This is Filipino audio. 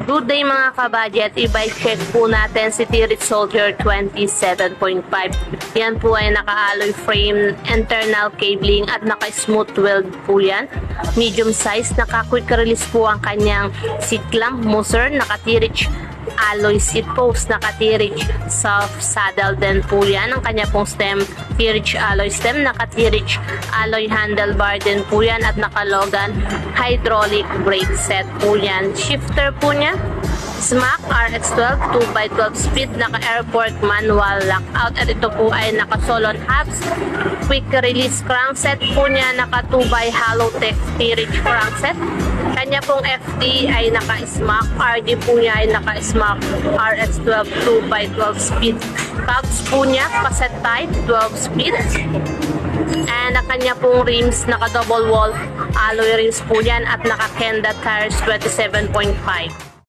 Good day mga kabudget, i-bike check po natin si T-Rex Soldier 27.5. Yan po ay naka-alloy frame, internal cabling at naka-smooth weld po yan. Medium size, naka-quick release po ang kanyang seat clamp, muser, naka-T-Rex alloy seat post, naka-T-Rex soft saddle din po yan. Ang kanya pong stem, T-Rex alloy stem, naka-T-Rex alloy handlebar din po yan at naka-Logan hydraulic brake set po yan. Shifter po niya, Smack RX12 2x12 speed, naka-airport manual lockout at ito po ay naka-Solon hubs. Quick release crankset po niya, naka 2x Halotech T-Rex crankset. Kanya pong FD ay naka-Smack, RD po niya ay naka-Smack RX12 2x12 speed. Cogs po niya, cassette type 12 speed. And ang kanya pong rims, naka-double wall alloy rims po yan at naka-Kenda tires 27.5.